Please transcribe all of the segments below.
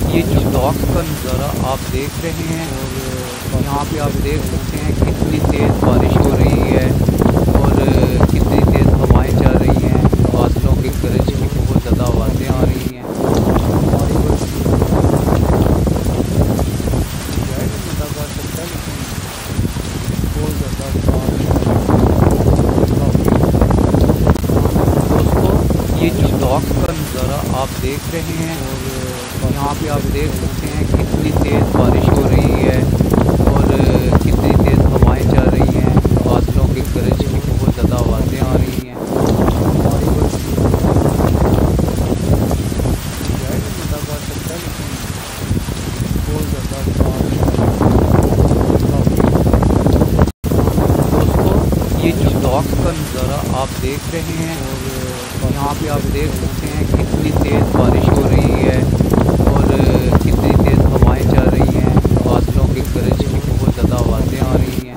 ये जो डॉक्स का नज़ारा आप देख रहे हैं और यहाँ पे आप देख सकते हैं कितनी तेज़ बारिश हो रही है और कितनी तेज़ हवाएं चल रही हैं। बादलों की गरज की बहुत ज़्यादा आवाज़ें आ रही हैं। दोस्तों ये जो डॉक्स का नज़ारा आप देख रहे हैं और यहाँ पे आप देख सकते हैं कितनी तेज़ बारिश हो रही है और कितनी तेज़ हवाएं चल रही हैं। बादलों की गरज की बहुत ज़्यादा आवाज़ें आ रही हैं। दोस्तों ये जो डॉक्स का नज़ारा आप देख रहे हैं और यहाँ पे आप देख सकते हैं कितनी तेज़ बारिश हो रही है और कितनी तेज़ हवाएं चल रही हैं। बादलों की गरज की बहुत ज़्यादा आवाज़ें आ रही हैं।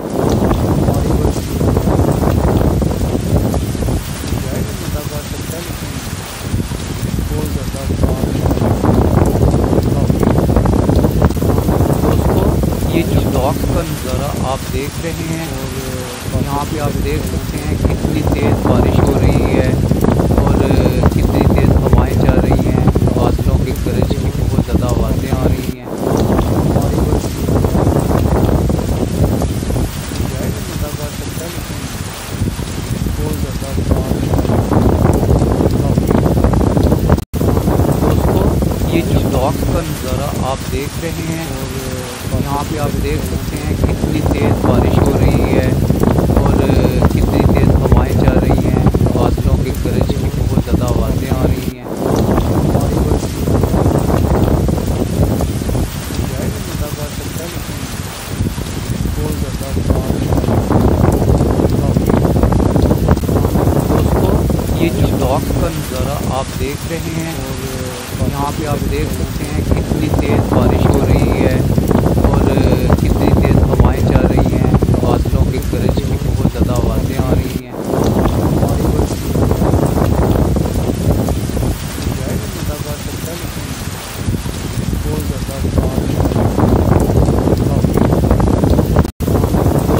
दोस्तों ये जो डॉक्स का नज़ारा आप देख रहे हैं और यहाँ पे आप देख सकते हैं कितनी तेज़ बारिश हो रही है और कितनी तेज़ हवाएं चल रही हैं। बादलों की गरज की बहुत ज़्यादा आवाज़ें आ रही हैं। दोस्तों ये जो डॉक्स का नज़ारा आप देख रहे हैं और यहाँ पे आप देख सकते हैं कितनी तेज़ बारिश हो रही है और कितनी तेज़ हवाएं चल रही हैं। बादलों की गरज की बहुत ज़्यादा आवाज़ें आ रही हैं। दोस्तों ये जो डॉक्स का नज़ारा आप देख रहे हैं और यहाँ पे आप देख सकते हैं कितनी तेज़ बारिश हो रही है और कितनी तेज़ हवाएं चल रही हैं। बादलों की गरज की बहुत ज़्यादा आवाज़ें आ रही हैं।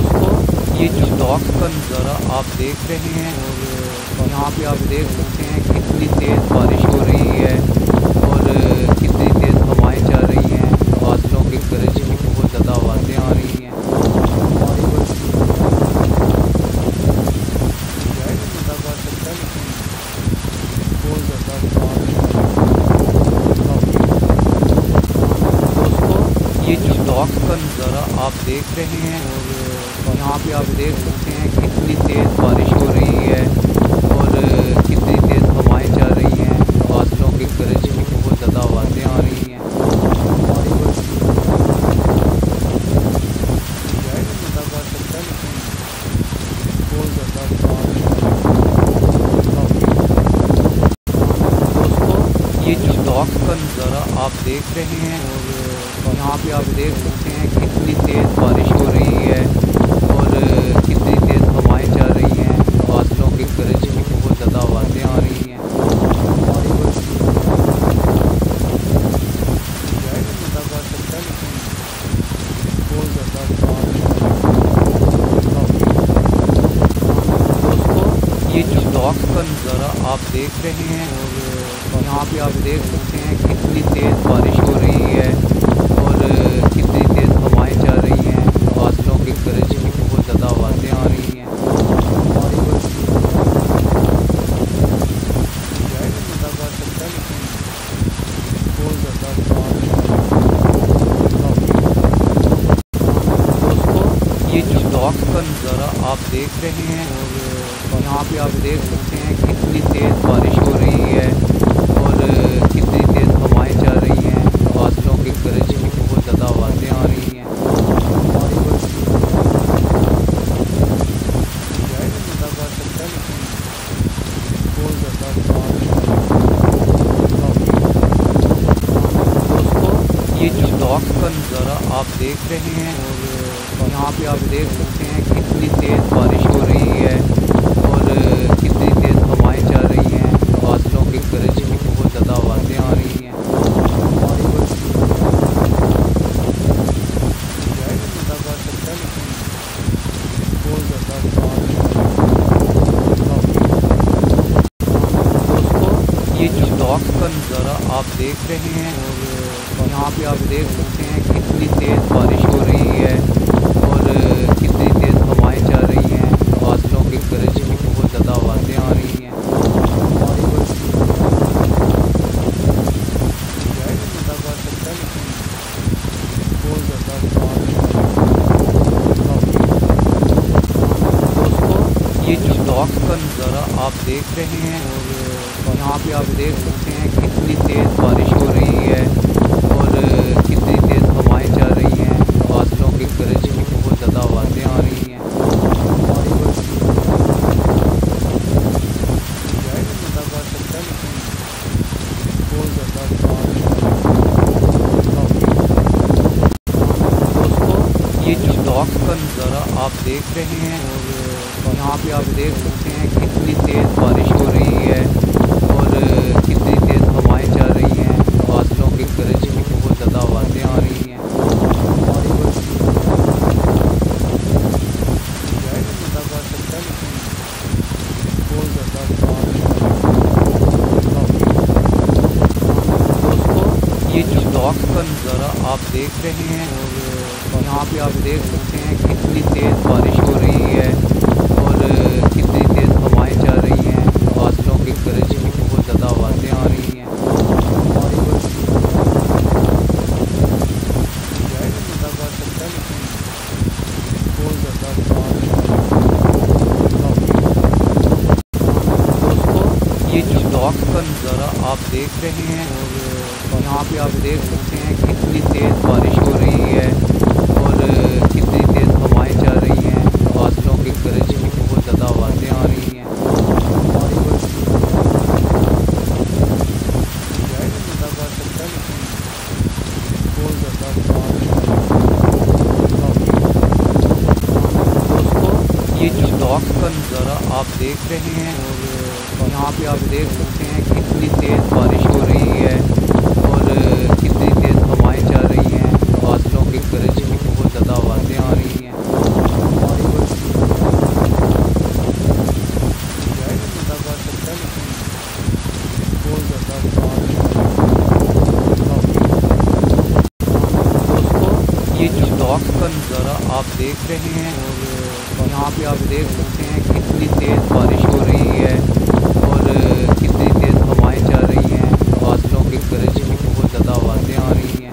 दोस्तों ये जो डॉक्स का नज़ारा आप देख रहे हैं और यहाँ पे आप देख सकते हैं कितनी तेज़ बारिश हो रही है और कितनी तेज़ हवाएं चल रही हैं। बादलों की गरज की बहुत ज़्यादा आवाज़ें आ रही हैं। दोस्तों ये जो डॉक्स का नज़ारा आप देख रहे हैं और यहाँ पे आप देख सकते हैं कितनी तेज़ बारिश हो रही है और कितनी तेज़ हवाएं चल रही हैं। बादलों की गरज की बहुत ज़्यादा आवाज़ें आ रही हैं। दोस्तों ये जो डॉक्स का नज़ारा आप देख रहे हैं और यहाँ पे आप देख सकते हैं कितनी तेज़ बारिश हो रही है और कितनी तेज़ हवाएं चल रही हैं। बादलों की गरज की बहुत ज़्यादा आवाज़ें आ रही हैं। दोस्तों ये जो डॉक्स का नज़ारा आप देख रहे हैं और यहाँ पे आप देख सकते हैं कितनी तेज़ बारिश हो रही है और कितनी तेज़ हवाएं चल रही हैं। बादलों की गरज की बहुत ज़्यादा आवाज़ें आ रही हैं। दोस्तों ये जो डॉक्स का नज़ारा आप देख रहे हैं और यहाँ पे आप देख सकते हैं कितनी तेज़ बारिश हो रही है और कितनी तेज़ हवाएं चल रही हैं। बादलों की गरज की बहुत ज़्यादा आवाज़ें आ रही हैं। दोस्तों ये जो डॉक्स का नज़ारा आप देख रहे हैं और यहाँ पे आप देख सकते हैं कितनी तेज़ बारिश हो रही है और कितनी तेज़ हवाएं चल रही हैं। बादलों की गरज की बहुत ज़्यादा आवाज़ें आ रही हैं। देख रहे हैं और यहाँ पे आप देख सकते हैं कितनी तेज़ बारिश हो रही है और कितनी तेज़ हवाएं चल रही हैं। बादलों की गरज की बहुत ज़्यादा आवाज़ें आ रही हैं। ये जो डॉक्स का नज़ारा आप देख रहे हैं और यहाँ पे आप देख सकते हैं कितनी तेज़ बारिश हो रही है और कितनी तेज़ हवाएं चल रही हैं। बादलों की गरज की बहुत ज़्यादा आवाज़ें आ रही हैं। दोस्तों ये जो डॉक्स का नज़ारा आप देख रहे हैं और यहाँ पे आप देख सकते हैं कितनी तेज़ बारिश हो रही है और कितनी तेज़ हवाएं चल रही हैं। बादलों की गरज की बहुत ज़्यादा आवाज़ें आ रही हैं। दोस्तों ये जो डॉक्स का नज़ारा आप देख रहे हैं और यहाँ पे आप देख सकते हैं कितनी तेज़ बारिश हो रही है और कितनी तेज़ हवाएं चल रही हैं। बादलों की गरज की बहुत ज़्यादा आवाज़ें आ रही हैं। दोस्तों ये जो डॉक्स का नज़ारा आप देख रहे हैं और यहाँ पे आप देख सकते हैं कितनी तेज़ बारिश हो रही है और कितनी तेज़ हवाएं चल रही हैं। बादलों की गरज की बहुत ज़्यादा आवाज़ें आ रही हैं। दोस्तों ये जो डॉक्स का नज़ारा आप देख रहे हैं और यहाँ पे आप देख सकते हैं कितनी तेज़ बारिश हो रही है और कितनी तेज़ हवाएं चल रही हैं। बादलों की गरज की बहुत ज़्यादा आवाज़ें आ रही हैं। दोस्तों ये जो डॉक्स का नज़ारा आप देख रहे हैं और यहाँ पे आप देख सकते हैं कितनी तेज़ बारिश हो रही है और कितनी तेज़ हवाएं चल रही हैं। बादलों की गरज की बहुत ज़्यादा आवाज़ें आ रही हैं।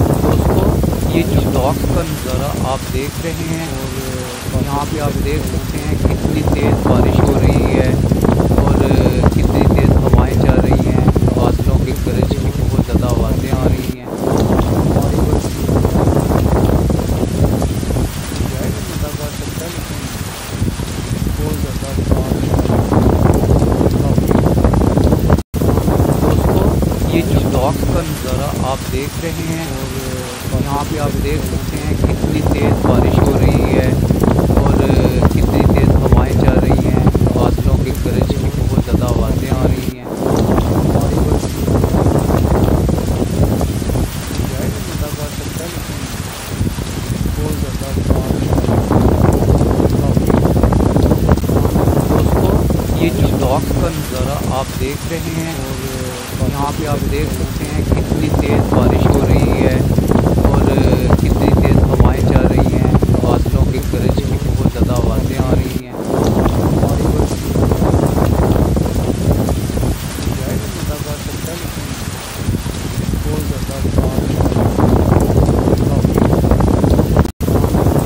दोस्तों ये जो डॉक्स का नज़ारा आप देख रहे हैं और यहाँ पे आप देख सकते हैं कितनी तेज़ बारिश हो रही है और कितनी तेज़ हवाएं चल रही हैं। बादलों की गरज की बहुत ज़्यादा आवाज़ें आ रही हैं। दोस्तों ये जो डॉक्स का नज़ारा आप देख रहे हैं और यहाँ पे आप देख सकते हैं कितनी तेज़ बारिश हो रही है और कितनी तेज़ हवाएं चल रही हैं। बादलों की गरज की बहुत ज़्यादा आवाज़ें आ रही हैं। दोस्तों ये जो डॉक्स का नज़ारा आप देख रहे हैं और यहाँ पे आप देख सकते हैं कितनी तेज़ बारिश हो रही है और कितनी तेज़ हवाएं चल रही हैं। बादलों की गरज की बहुत ज़्यादा आवाज़ें आ रही हैं।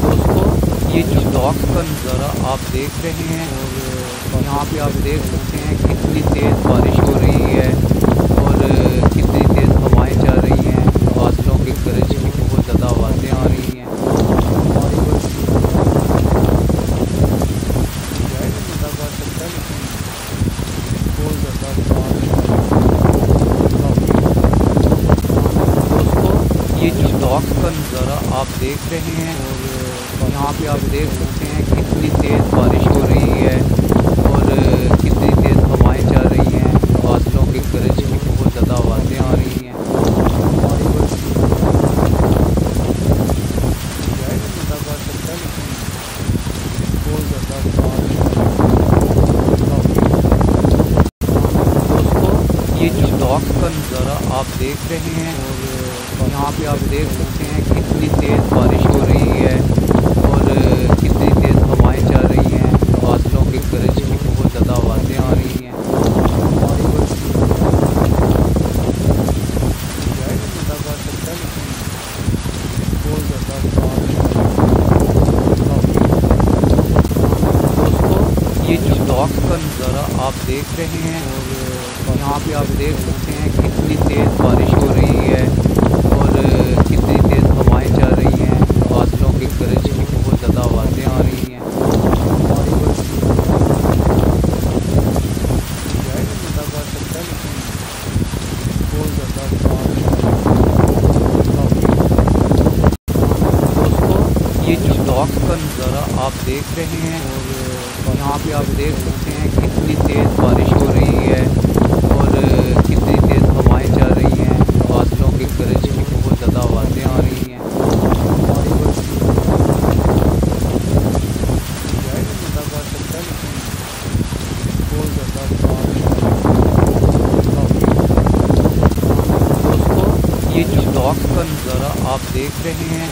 दोस्तों ये जो डॉक्स का नज़ारा आप देख रहे हैं और यहाँ पे आप देख सकते हैं कितनी तेज़ बारिश हो रही है और कितनी तेज़ हवाएं चल रही हैं। बादलों की गरज की बहुत ज़्यादा आवाज़ें आ रही हैं। दोस्तों ये जो डॉक्स का नज़ारा आप देख रहे हैं और यहाँ पे आप देख सकते हैं कितनी तेज़ बारिश हो रही है और कितनी तेज़ हवाएं चल रही हैं। बादलों की गरज की बहुत ज़्यादा आवाज़ें आ रही हैं। देख रहे हैं और यहाँ पे आप देख सकते हैं कितनी तेज़ बारिश हो रही है और कितनी तेज़ हवाएं चल रही हैं। बादलों की गरज की बहुत ज़्यादा आवाज़ें आ रही हैं। ये जो डॉक्स का नज़ारा आप देख रहे हैं और यहाँ पे आप देख सकते हैं कितनी तेज़ बारिश हो रही है और कितनी तेज़ हवाएं चल रही हैं। बादलों की गरज की बहुत ज़्यादा आवाज़ें आ रही हैं। दोस्तों ये जो डॉक्स का नज़ारा आप देख रहे हैं और यहाँ पे आप देख सकते हैं कितनी तेज़ बारिश हो रही है और कितनी तेज़ हवाएं चल रही हैं। बादलों की गरज की बहुत ज़्यादा आवाज़ें आ रही हैं। दोस्तों ये जो डॉक्स का नज़ारा आप देख रहे हैं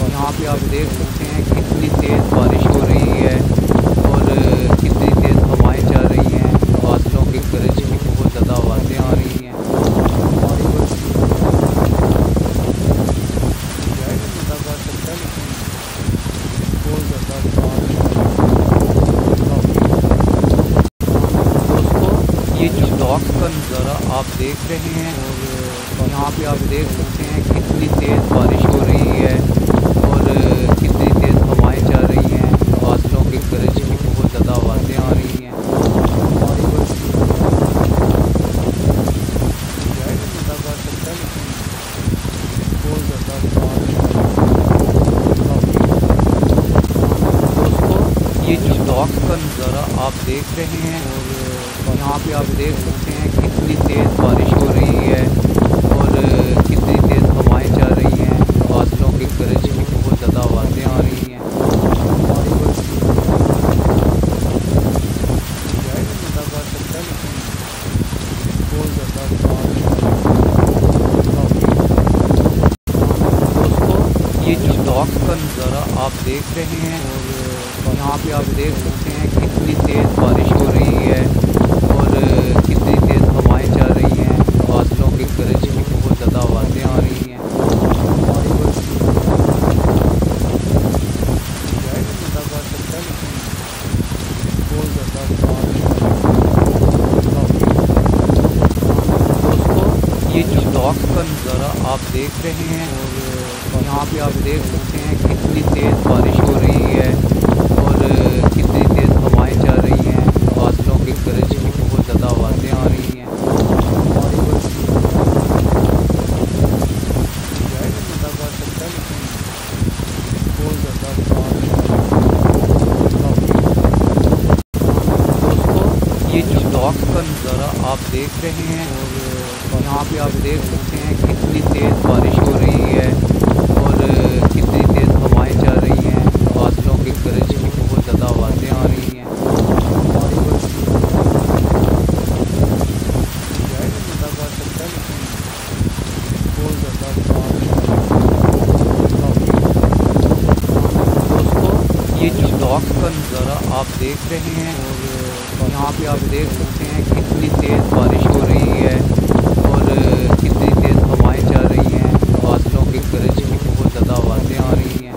और यहाँ पे आप देख सकते हैं कितनी तेज़ बारिश हो रही है और कितनी तेज़ हवाएं चल रही हैं। बादलों की गरज की बहुत ज़्यादा आवाज़ें आ रही हैं। दोस्तों ये जो डॉक्स का नज़ारा आप देख रहे हैं और यहाँ पे आप देख सकते हैं कितनी तेज़ बारिश हो रही है और कितनी तेज़ हवाएं चल रही हैं। बादलों की गरज की बहुत ज़्यादा आवाज़ें आ रही हैं। दोस्तों ये जो डॉक्स का नज़ारा आप देख रहे हैं और यहाँ पे आप देख सकते हैं कितनी तेज़ बारिश हो रही है और कितनी तेज़ हवाएं चल रही हैं। बादलों की गरज की बहुत ज़्यादा आवाज़ें आ रही हैं। दोस्तों ये जो डॉक्स का नज़ारा आप देख रहे हैं और यहाँ पे आप देख सकते हैं कितनी तेज़ बारिश हो रही है और कितनी तेज़ हवाएं चल रही हैं। बादलों की गरज की बहुत ज़्यादा आवाज़ें आ रही हैं। दोस्तों ये जो डॉक्स का नज़ारा आप देख रहे हैं और यहाँ पे आप देख सकते हैं कितनी तेज़ बारिश हो रही है और कितनी तेज़ हवाएं चल रही हैं। बादलों की गरज की बहुत ज़्यादा आवाज़ें आ रही हैं। दोस्तों ये जो डॉक्स का नज़ारा आप देख रहे हैं और यहाँ पे आप देख सकते हैं कितनी तेज़ बारिश हो रही है और कितनी तेज़ हवाएं चल रही हैं। बादलों की गरज की बहुत ज़्यादा आवाज़ें आ रही हैं। दोस्तों ये जो डॉक्स का नज़ारा आप देख रहे हैं और यहाँ पे आप देख सकते हैं कितनी तेज़ बारिश हो रही है और कितनी तेज़ हवाएं चल रही हैं। बादलों की गरज की बहुत ज़्यादा आवाज़ें आ रही हैं।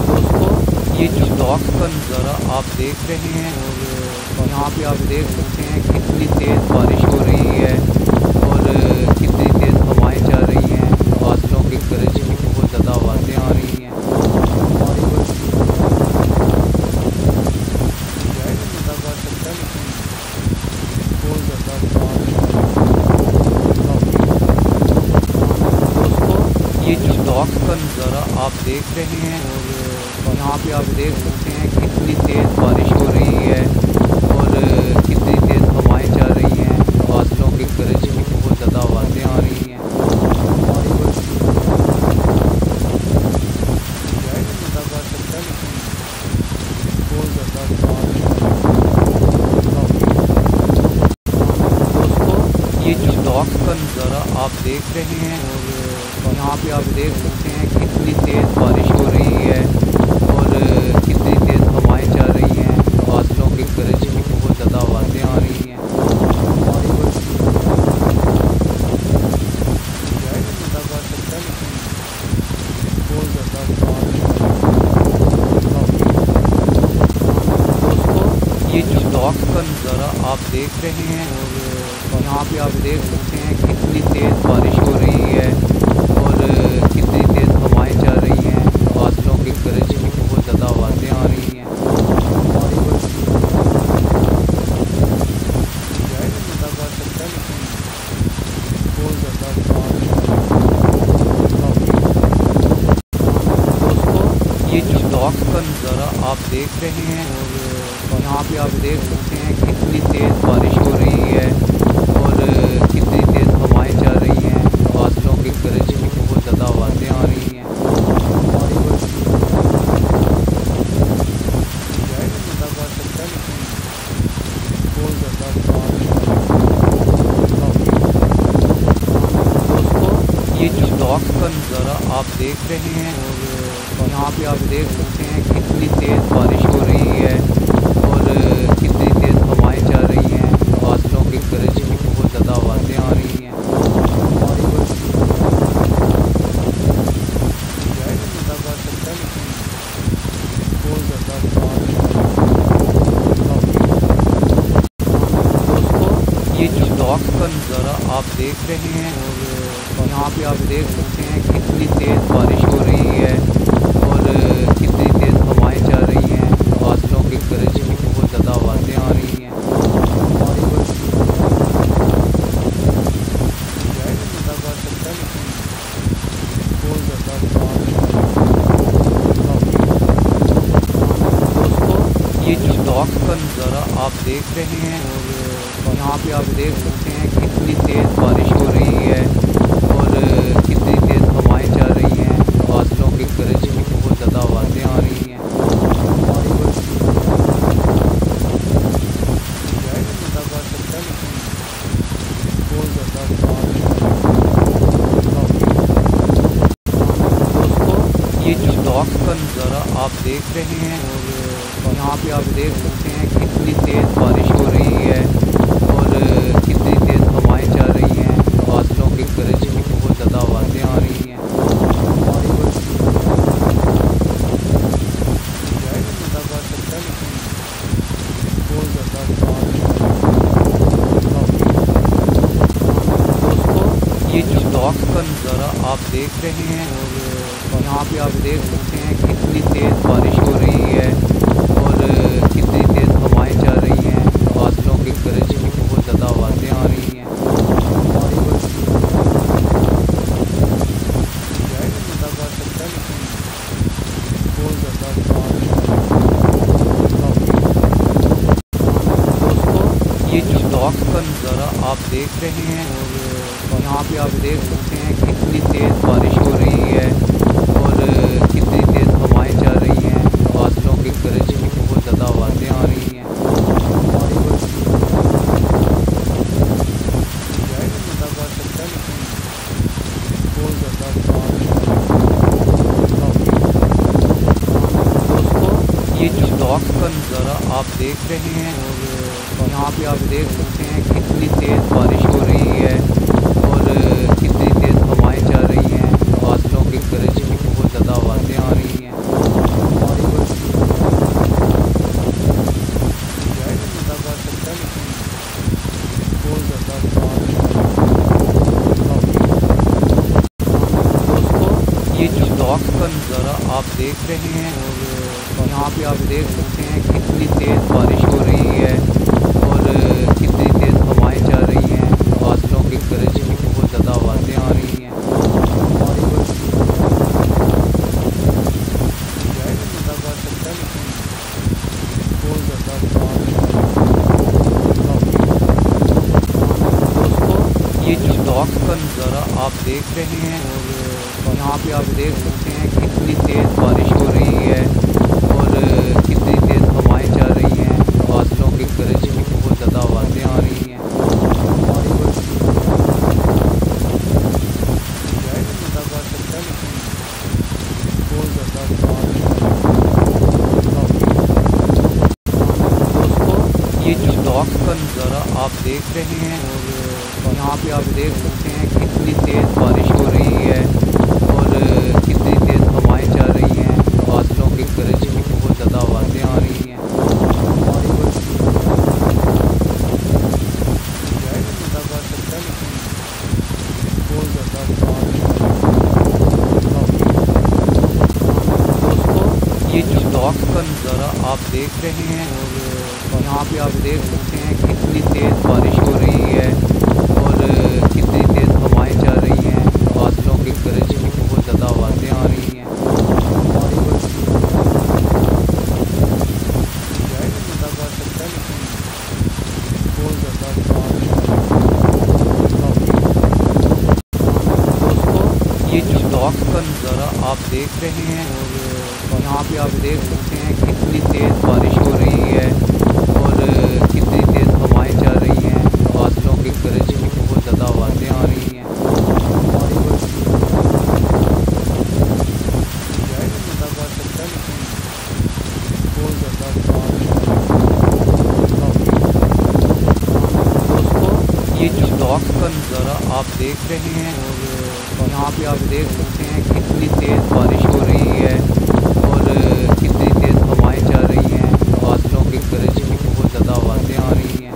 दोस्तों ये जो डॉक्स का नज़ारा आप देख रहे हैं और यहाँ पे आप देख सकते हैं कितनी तेज़ बारिश हो रही है और कितनी तेज़ हवाएं चल रही हैं। बादलों की गरज की बहुत ज़्यादा आवाज़ें आ रही हैं। दोस्तों ये जो डॉक्स का नज़ारा आप देख रहे हैं और यहाँ पे आप देख सकते हैं कितनी तेज़ बारिश हो रही है और कितनी तेज़ हवाएं चल रही हैं। बादलों की गरज की बहुत ज़्यादा आवाज़ें आ रही हैं। डॉक्स का नज़ारा आप देख रहे हैं और यहाँ पे आप देख सकते हैं कितनी तेज़ बारिश हो रही है और कितनी तेज़ हवाएं चल रही हैं। बादलों की गरज की बहुत ज़्यादा आवाज़ें आ रही हैं। ये जो डॉक्स का नज़ारा आप देख रहे हैं और यहाँ पे आप देख सकते हैं कितनी तेज़ बारिश हो रही है और कितनी तेज़ हवाएं चल रही हैं। बादलों की गरज की बहुत ज़्यादा आवाज़ें आ रही हैं। दोस्तों ये जो डॉक्स का नज़ारा आप देख रहे हैं और यहाँ पे आप देख सकते हैं कितनी तेज़ बारिश हो रही है और कितनी तेज़ हवाएं चल रही हैं। बादलों की गरज की बहुत ज़्यादा आवाज़ें आ रही हैं। दोस्तों ये जो डॉक्स का नज़ारा आप देख रहे हैं और यहाँ पे आप देख सकते हैं कितनी तेज़ बारिश हो रही है और कितनी तेज़ हवाएं चल रही हैं। बादलों की गरज की बहुत ज़्यादा आवाज़ें आ रही हैं। दोस्तों ये जो डॉक्स का नज़ारा आप देख रहे हैं और यहाँ पे आप देख सकते हैं कितनी तेज़ बारिश हो रही है और कितनी तेज़ हवाएं चल रही हैं। बादलों की गरज की बहुत ज़्यादा आवाज़ें आ रही हैं। दोस्तों ये जो डॉक्स का नज़ारा आप देख रहे हैं और यहाँ पे आप देख सकते हैं कितनी तेज़ बारिश हो रही है और कितनी तेज़ हवाएं चल रही हैं। बादलों की गरज की बहुत ज़्यादा आवाज़ें आ रही हैं। दोस्तों ये जो डॉक्स का नज़ारा आप देख रहे हैं और यहाँ पे आप देख सकते हैं कितनी तेज़ बारिश हो रही है और कितनी तेज़ हवाएं चल रही हैं। बादलों की गरज की बहुत ज़्यादा आवाज़ें आ रही हैं। दोस्तों ये जो डॉक्स का नज़ारा आप देख रहे हैं और यहाँ पे आप देख सकते हैं कितनी तेज़ बारिश हो रही है और कितनी तेज़ हवाएं चल रही हैं। बादलों की गरज की बहुत ज़्यादा आवाज़ें आ रही हैं। दोस्तों ये जो डॉक्स का नज़ारा आप देख रहे हैं और यहाँ पे आप देख सकते हैं कितनी तेज़ बारिश हो रही है और कितनी तेज़ हवाएं चल रही हैं। बादलों की गरज की बहुत ज़्यादा आवाज़ें आ रही हैं। दोस्तों ये जो डॉक्स का नज़ारा आप देख रहे हैं और यहाँ पे आप देख सकते हैं कितनी तेज़ बारिश हो रही है और कितनी तेज़ हवाएं चल रही हैं। बादलों की गरज की बहुत ज़्यादा आवाज़ें आ रही हैं। दोस्तों ये जो डॉक्स का नज़ारा आप देख रहे हैं और यहाँ पे आप देख सकते हैं कितनी तेज़ बारिश हो रही है और कितनी तेज़ हवाएं चल रही हैं। बादलों की गरज की बहुत ज़्यादा आवाज़ें आ रही हैं। दोस्तों ये जो डॉक्स का नज़ारा आप देख रहे हैं और यहाँ पे आप देख सकते हैं कितनी तेज़ बारिश हो रही है और कितनी तेज़ हवाएं चल रही हैं। बादलों की गरज की बहुत ज़्यादा आवाज़ें आ रही हैं। ये जो ड्रॉप्स का नज़ारा आप देख रहे हैं और यहाँ पे आप देख सकते हैं कितनी तेज़ बारिश हो रही है और कितनी तेज़ हवाएं चल रही हैं। बादलों की गरज की बहुत ज़्यादा आवाज़ें आ रही हैं। दोस्तों ये जो ड्रॉप्स का नज़ारा आप देख रहे हैं और यहाँ पे आप देख सकते हैं कितनी तेज़ बारिश हो रही है और कितनी तेज़ हवाएं चल रही हैं। बादलों की गरज की बहुत ज़्यादा आवाज़ें आ रही हैं। दोस्तों ये जो ड्रॉप्स का नज़ारा आप देख रहे हैं और यहाँ पे आप देख सकते हैं कितनी तेज़ बारिश हो रही है और कितनी तेज़ हवाएं चल रही हैं। बादलों की गरज की बहुत ज़्यादा आवाज़ें आ रही हैं। दोस्तों ये जो ड्रॉप्स का नज़ारा आप देख रहे हैं और यहाँ पे आप देख सकते हैं कितनी तेज़ बारिश हो रही है और कितनी तेज़ हवाएं चल रही हैं। बादलों की गरज की बहुत ज़्यादा आवाज़ें आ रही हैं।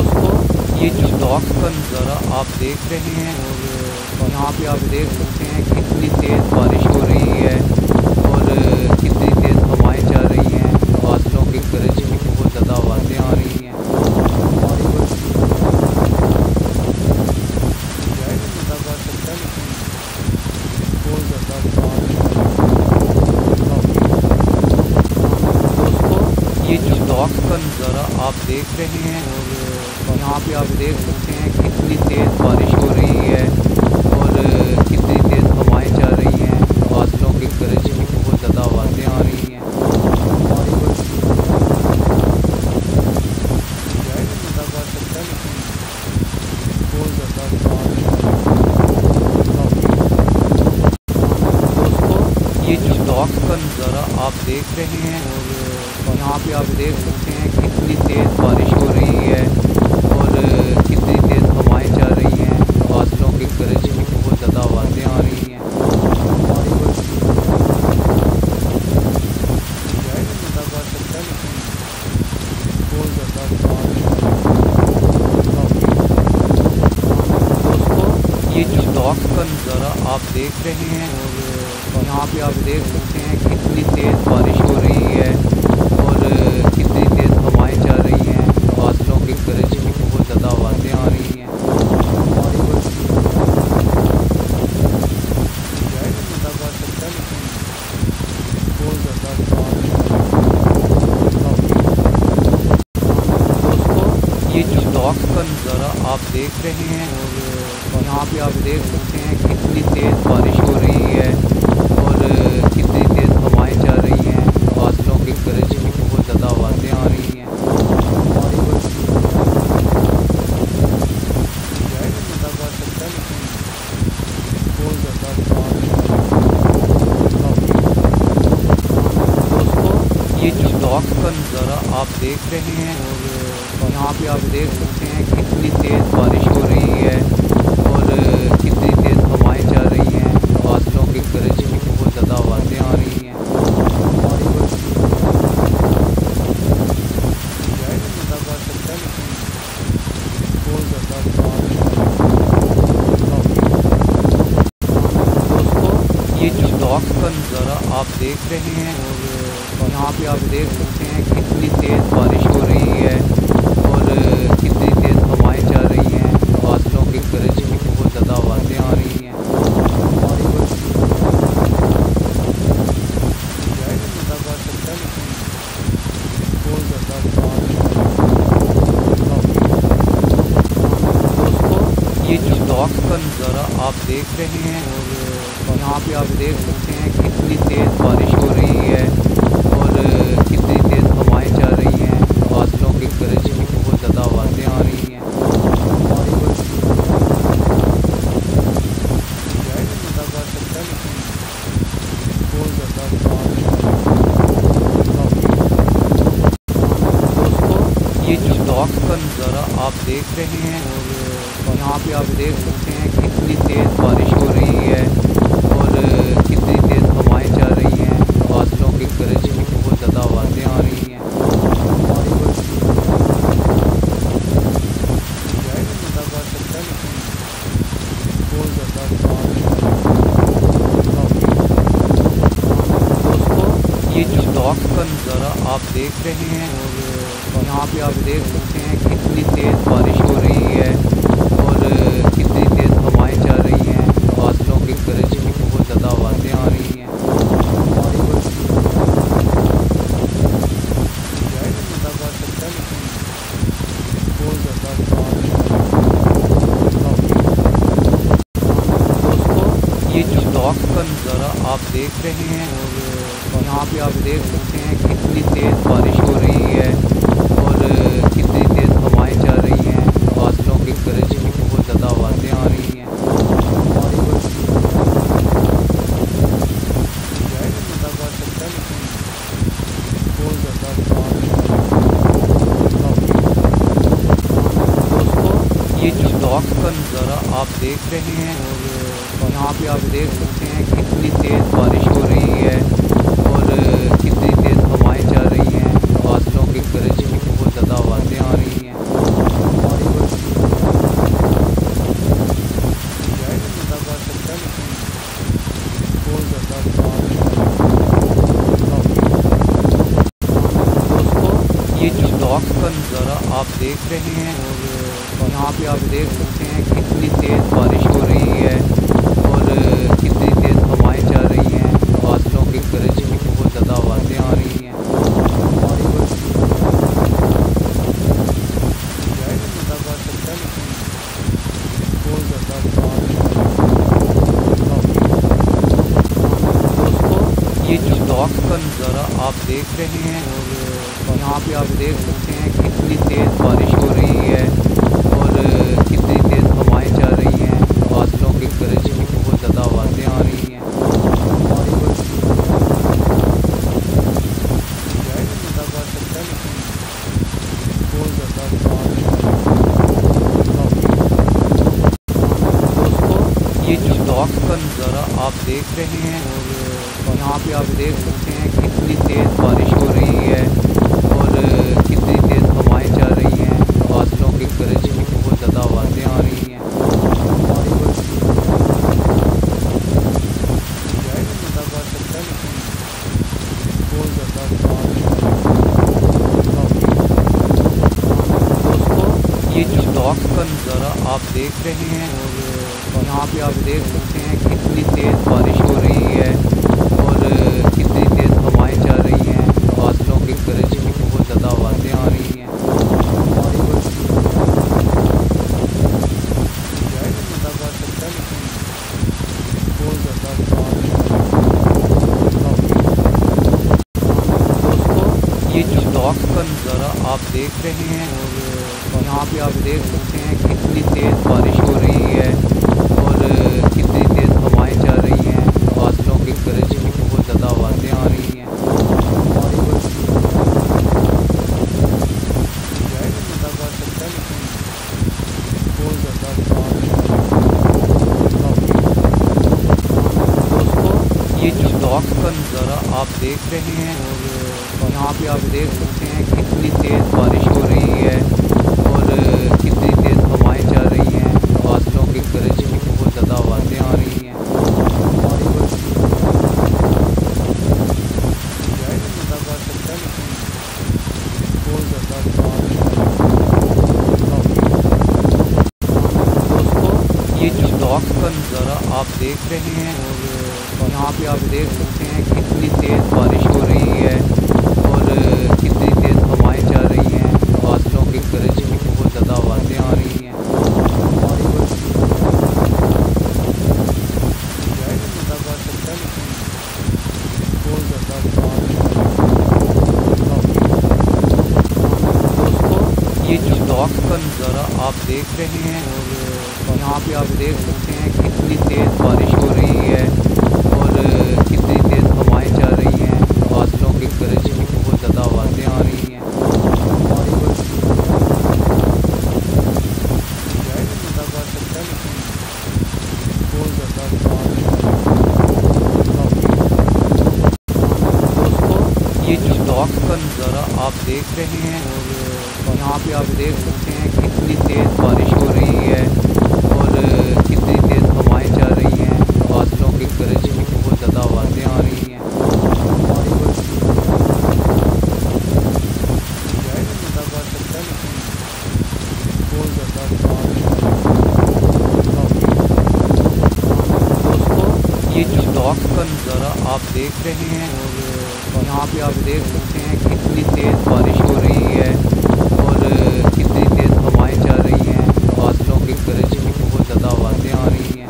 दोस्तों ये जो ड्रॉप्स का नज़ारा आप देख रहे हैं और यहाँ पे आप देख सकते हैं कितनी तेज़ बारिश हो रही है और कितनी तेज़ हवाएं चल रही हैं। बादलों की गरज की बहुत ज़्यादा आवाज़ें आ रही हैं। दोस्तों ये जो ड्रॉप्स का नज़ारा आप देख रहे हैं और यहाँ पे आप देख सकते हैं कितनी तेज़ बारिश हो रही है और कितनी तेज़ हवाएं चल रही हैं। बादलों की गरज की बहुत ज़्यादा आवाज़ें आ रही हैं। दोस्तों ये जो ड्रॉप्स का नज़ारा आप देख रहे हैं और यहाँ पे आप देख सकते हैं कितनी तेज़ बारिश हो रही है और कितनी तेज़ हवाएं चल रही हैं। बादलों की गरज की बहुत ज़्यादा आवाज़ें आ रही हैं। दोस्तों ये जो ड्रॉप्स का नज़ारा आप देख रहे हैं और यहाँ पे आप देख सकते हैं कितनी तेज़ बारिश हो रही है और कितनी तेज़ हवाएं चल रही हैं। बादलों की गरज की बहुत ज़्यादा आवाज़ें आ रही हैं। दोस्तों ये जो ड्रॉप्स का नज़ारा आप देख रहे हैं और यहाँ पे आप देख सकते हैं कितनी तेज़ बारिश हो रही है और कितनी तेज़ हवाएं चल रही हैं। बादलों की गरज की बहुत ज़्यादा आवाज़ें आ रही हैं। दोस्तों ये जो ड्रॉप्स का नज़ारा आप देख रहे हैं और यहाँ पे आप देख सकते हैं कितनी तेज़ बारिश हो रही है और कितनी तेज़ हवाएं चल रही हैं। बादलों की गरज की बहुत ज़्यादा आवाज़ें आ रही हैं। दोस्तों ये जो ड्रॉप्स का नज़ारा आप देख रहे हैं और यहाँ पे आप देख सकते हैं कितनी तेज़ बारिश हो रही है और कितनी तेज़ हवाएं चल रही हैं। बादलों की गरज की बहुत ज़्यादा आवाज़ें आ रही हैं। दोस्तों ये जो ड्रॉप्स का नज़ारा आप देख रहे हैं और यहाँ पे आप देख सकते हैं कितनी तेज़ बारिश हो रही है और कितनी तेज़ हवाएं चल रही हैं। बादलों की गरज की बहुत ज़्यादा आवाज़ें आ रही हैं। देख रहे हैं और यहाँ पे आप देख सकते हैं कितनी तेज़ बारिश हो रही है और कितनी तेज़ हवाएं चल रही हैं। बादलों की गरज की बहुत ज़्यादा आवाज़ें आ रही हैं। ये जो डॉक्स का नज़ारा आप देख रहे हैं और यहाँ पे आप देख सकते हैं कितनी तेज़ बारिश हो रही है और कितनी तेज़ हवाएं चल रही हैं। बादलों की गरज की बहुत ज़्यादा आवाज़ें आ रही हैं। दोस्तों ये जो डॉक्स का नज़ारा आप देख रहे हैं और यहाँ पे आप देख सकते हैं कितनी तेज़ बारिश हो रही है और कितनी तेज़ हवाएं चल रही हैं। बादलों की गरज की बहुत ज़्यादा आवाज़ें आ रही हैं। दोस्तों ये जो डॉक्स का नज़ारा आप देख रहे हैं और यहाँ पे आप देख सकते हैं कितनी तेज़ बारिश हो रही है और कितनी तेज़ हवाएं चल रही हैं। बादलों की गरज की बहुत ज़्यादा आवाज़ें आ रही हैं। दोस्तों ये जो डॉक्स का नज़ारा आप देख रहे हैं और यहाँ पे आप देख सकते हैं कितनी तेज़ बारिश हो रही है और कितनी तेज़ हवाएं चल रही हैं। बादलों की गरज की बहुत ज़्यादा आवाज़ें आ रही हैं। दोस्तों ये जो डॉक्स का नज़ारा आप देख रहे हैं और यहाँ पे आप देख सकते हैं कितनी तेज़ बारिश हो रही है और कितनी तेज़ हवाएं चल रही हैं। बादलों की गरज की बहुत ज़्यादा आवाज़ें आ रही हैं। दोस्तों ये जो डॉक्स का नज़ारा आप देख रहे हैं और यहाँ पे आप देख सकते हैं कितनी तेज़ बारिश हो रही है और कितनी तेज़ हवाएं चल रही हैं। बादलों की गरज की बहुत ज़्यादा आवाज़ें आ रही हैं। दोस्तों ये जो डॉक्स का नज़ारा आप देख रहे हैं और यहाँ पे आप देख सकते हैं कितनी तेज़ बारिश हो रही है और कितनी तेज़ हवाएं चल रही हैं। बादलों की गरज की बहुत ज़्यादा आवाज़ें आ रही हैं। दोस्तों ये जो डॉक्स का नज़ारा आप देख रहे हैं और यहाँ पे आप देख सकते हैं कितनी तेज़ बारिश हो रही है और कितनी तेज़ हवाएं चल रही हैं। बादलों की गरज की बहुत ज़्यादा आवाज़ें आ रही हैं। दोस्तों ये जो डॉक्स का नज़ारा आप देख रहे हैं और यहाँ पे आप देख सकते हैं कितनी तेज़ बारिश हो रही है और कितनी तेज़ हवाएं चल रही हैं। बादलों की गरज की बहुत ज़्यादा आवाज़ें आ रही हैं। दोस्तों ये जो डॉक्स का नज़ारा आप देख रहे हैं और यहाँ पे आप देख सकते हैं कितनी तेज़ बारिश हो रही है और कितनी तेज़ हवाएं चल रही हैं। बादलों की गरज की बहुत ज़्यादा आवाज़ें आ रही हैं। दोस्तों ये जो डॉक्स का नज़ारा आप देख रहे हैं और यहाँ पे आप देख सकते हैं कितनी तेज़ बारिश हो रही है और कितनी तेज़ हवाएं चल रही हैं। बादलों की गरज की बहुत ज़्यादा आवाज़ें आ रही हैं। ड्रॉक्स का नज़ारा आप देख रहे हैं और यहाँ पे आप देख सकते हैं कितनी तेज़ बारिश हो रही है और कितनी तेज़ हवाएं चल रही हैं। बादलों की गरज की बहुत ज़्यादा आवाज़ें आ रही हैं। ये जो ड्रॉक्स का नज़ारा आप देख रहे हैं और यहाँ पे आप देख सकते हैं कितनी तेज़ बारिश हो रही है और कितनी तेज़ हवाएं चल रही हैं। बादलों की गरज की बहुत ज़्यादा आवाज़ें आ रही हैं।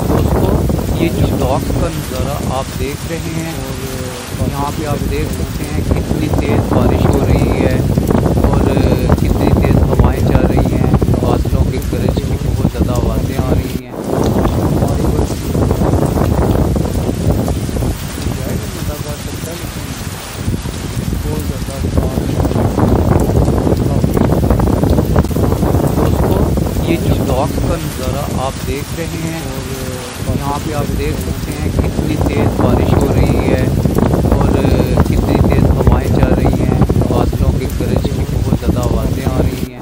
दोस्तों ये जो ड्रॉक्स का नज़ारा आप देख रहे हैं और यहाँ पे आप देख सकते हैं कितनी तेज़ बारिश हो रही है और कितनी तेज़ हवाएं चल रही हैं। बादलों की गरज की बहुत ज़्यादा आवाज़ें आ रही हैं। दोस्तों ये जो ड्रॉक्स का नज़ारा आप देख रहे हैं और यहाँ पे आप देख सकते हैं कितनी तेज़ बारिश हो रही है और कितनी तेज़ हवाएं चल रही हैं। बादलों की गरज की बहुत ज़्यादा आवाज़ें आ रही हैं।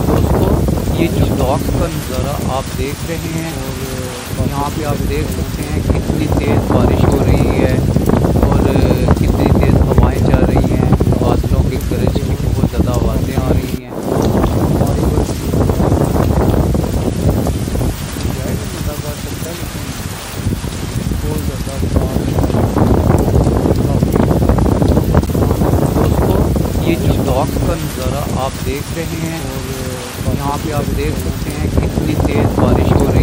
दोस्तों ये जो ड्रॉक्स का नज़ारा आप देख रहे हैं और यहाँ पे आप देख सकते हैं कितनी तेज़ बारिश हो रही है और कितनी तेज़ हवाएं चल रही हैं। बादलों की गरज की बहुत ज़्यादा आवाज़ें आ रही हैं। दोस्तों ये जो ड्रॉक्स का नज़ारा आप देख रहे हैं और यहाँ पे आप देख सकते हैं कितनी तेज़ बारिश हो रही है।